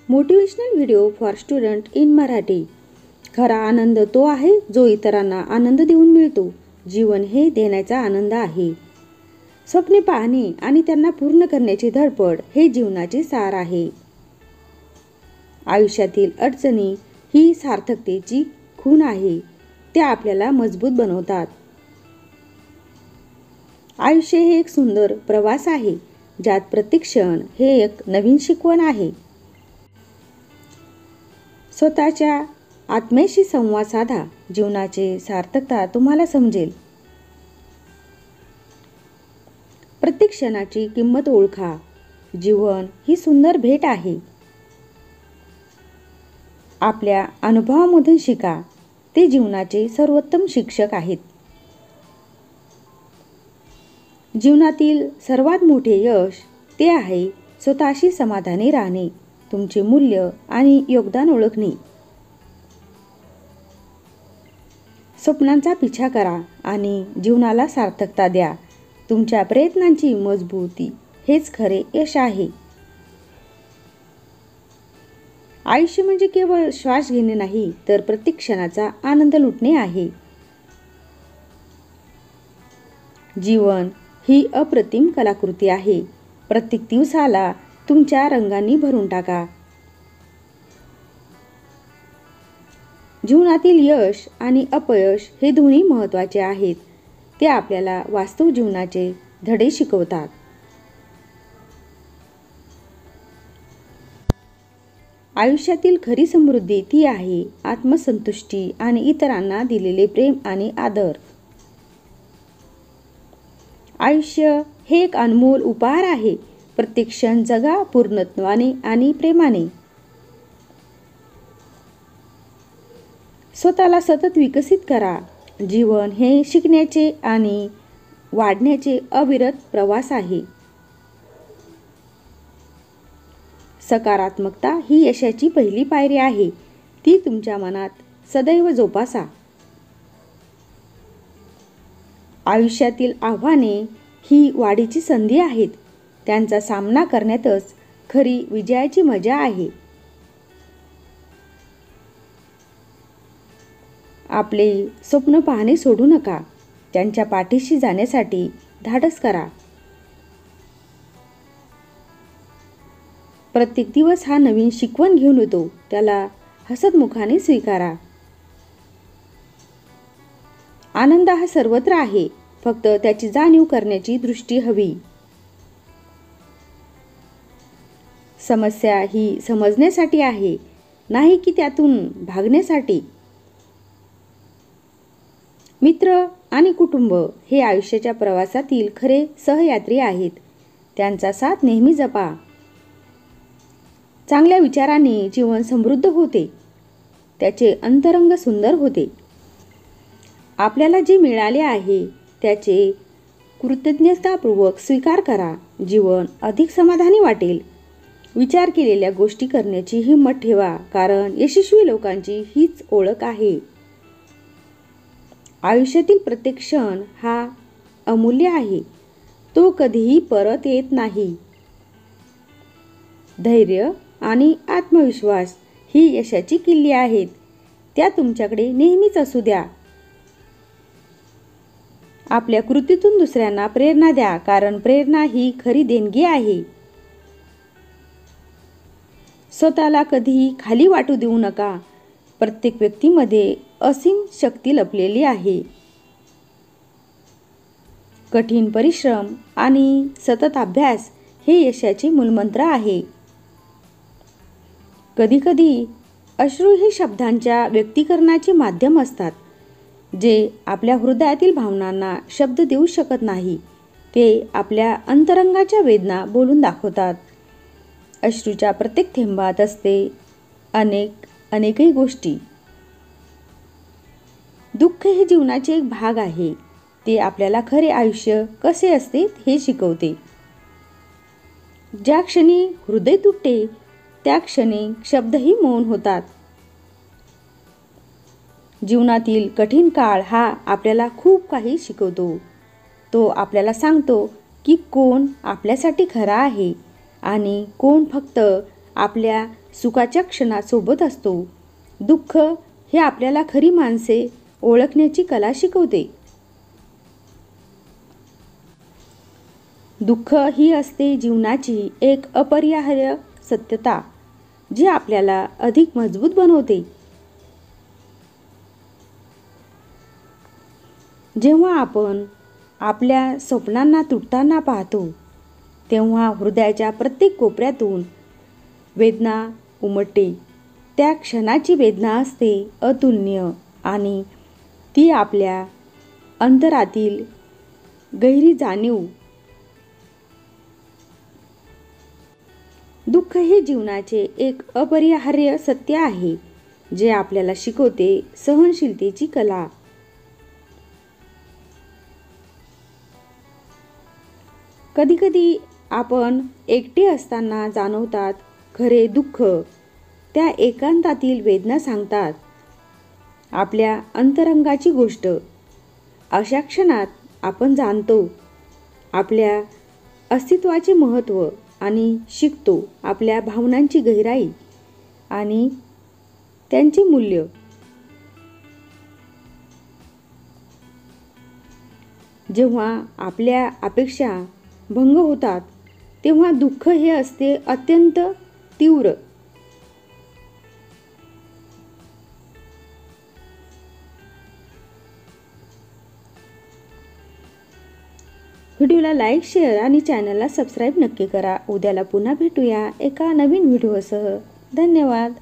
Motivational video for student in Marathi. खरा आनंद तो आहे जो इतरांना आनंद देऊन मिळतो। जीवन हे देण्याचा आनंद आहे। स्वप्ने पाहणे आणि त्यांना पूर्ण करण्याची धडपड हे जीवनाचे सार आहे। आयुष्यातील अडचणी ही सार्थकतेची खूण आहे। त्या आपल्याला मजबूत बनवतात। आयुष्य हे एक सुंदर प्रवास आहे, ज्यात प्रत्येक क्षण हे एक नवीन शिकवण आहे। स्वतःच्या आत्म्याशी संवाद साधा, जीवनाची सार्थकता तुम्हाला समजेल। प्रत्येक क्षणाची किंमत ओळखा, जीवन ही सुंदर भेट आहे। आपल्या अनुभवामधून शिका, ते जीवनाचे सर्वोत्तम शिक्षक आहेत। जीवनातील सर्वात मोठे यश ते आहे स्वतःशी समाधानी राहणे, तुमचे मूल्य आणि योगदान ओळखणे। स्वप्नांचा पिछा करा आणि जीवनाला सार्थकता द्या। तुमच्या प्रयत्नांची मजबूती हेच खरे यश आहे। आयुष्य म्हणजे केवळ श्वास घेणे नाही, तर प्रत्येक क्षणाचा आनंद लुटणे आहे। जीवन ही अप्रतिम कलाकृती आहे। प्रत्येक दिवसाला तुमच्या रंगांनी भरून टाका। जीवनातील यश आणि अपयश हे दोन्ही महत्त्वाचे आहेत। ते आपल्याला वास्तव जीवनाचे धडे शिकवतात। आयुष्यातील खरी समृद्धी ती आहे आत्मसंतुष्टी आणि इतरांना दिलेले प्रेम आणि आदर। आयुष्य हे एक अनमोल उपहार आहे। प्रत्येक क्षण जगा पूर्णत्वाने आणि प्रेमाने। स्वतःला सतत विकसित करा। जीवन हे शिकण्याचे आणि वाढण्याचे अविरत प्रवास आहे। सकारात्मकता ही यशाची पहिली पायरी आहे। ती तुमच्या मनात सदैव जोपासा। आयुष्यातील आव्हाने ही वाढीची संधी आहेत। त्यांचा सामना करण्यातच खरी विजयाची मजा आहे। आपले स्वप्न पाहणे सोडू नका, त्यांच्या पाठीशी जाण्यासाठी धाडस करा। प्रत्येक दिवस हा नवीन शिकवण घेऊन येतो, त्याला हसतमुखाने स्वीकारा। आनंद हा सर्वत्र आहे, फक्त त्याची जाणीव करण्याची दृष्टी हवी। समस्या ही समजण्यासाठी आहे, नाही की त्यातून भागण्यासाठी। मित्र आणि कुटुंब हे आयुष्याच्या प्रवासातील खरे सहयात्री आहेत। त्यांचा साथ नेहमी जपा। चांगल्या विचारांनी जीवन समृद्ध होते, त्याचे अंतरंग सुंदर होते। आपल्याला जे मिळाले आहे त्याचे कृतज्ञतापूर्वक स्वीकार करा। जीवन अधिक समाधानी वाटेल। विचार केलेल्या गोष्टी करण्याची हिंमत ठेवा, कारण यशस्वी लोकांची हीच ओळख आहे। आयुष्यातील प्रत्येक क्षण हा अमूल्य आहे, तो कधीही परत येत नाही। धैर्य आणि आत्मविश्वास ही यशाची किल्ली आहेत, त्या तुमच्याकडे नेहमीच असू द्या। आपल्या कृतीतून दुसऱ्यांना प्रेरणा द्या, कारण प्रेरणा ही खरी देणगी आहे। स्वतःला कधीही खाली वाटू देऊ नका। प्रत्येक व्यक्तीमध्ये असीम शक्ती लपलेली आहे। कठीण परिश्रम आणि सतत अभ्यास हे यशाचे मूलमंत्र आहे। कधीकधी अश्रू हे शब्दांच्या व्यक्तीकरणाचे माध्यम असतात, जे आपल्या हृदयातील भावनांना शब्द देऊ शकत नाही। ते आपल्या अंतरंगाच्या वेदना बोलून दाखवतात। अश्रूच्या प्रत्येक थेंबात असते अनेकही गोष्टी। दुःख हे जीवनाचे एक भाग आहे, ते आपल्याला खरे आयुष्य कसे असते हे शिकवते। ज्या क्षणी हृदय तुटते, त्या क्षणी शब्दही मौन होतात। जीवनातील कठीण काळ हा आपल्याला खूप काही शिकवतो। तो आपल्याला सांगतो की कोण आपल्यासाठी खरा आहे आणि कोण फक्त आपल्या सुखाच्या क्षणात सोबत असतो. दुःख हे आपल्याला खरी माणसे ओळखण्याची कला शिकवते. दुःख ही असते जीवनाची एक अपरिहार्य सत्यता जी आपल्याला अधिक मजबूत बनवते. जेव्हा आपण आपल्या स्वप्नांना तुटताना पाहतो तेव्हा हृदयाच्या प्रत्येक कोपऱ्यातून वेदना उमटते. त्या क्षणाची वेदना असते अतुलनीय आणि ती आपल्या अंतरातील गहिरी जाणीव. दुःख हे जीवनाचे एक अपरिहार्य सत्य आहे जे आपल्याला शिकवते सहनशीलतेची कला. कधीकधी आपण एकटे असताना जाणवतात खरे दुःख. त्या एकांतातील वेदना सांगतात आपल्या अंतरंगाची गोष्ट. अशा क्षणात आपण जाणतो आपल्या अस्तित्वाचे महत्त्व आणि शिकतो आपल्या भावनांची गहिराई आणि त्यांचे मूल्य. जेव्हा आपल्या अपेक्षा भंग होतात तेव्हा दुःख हे असते अत्यंत तीव्र. व्हिडिओला लाईक, शेअर आणि चॅनलला सबस्क्राईब नक्की करा. उद्याला पुन्हा भेटूया एका नवीन व्हिडिओसह. धन्यवाद.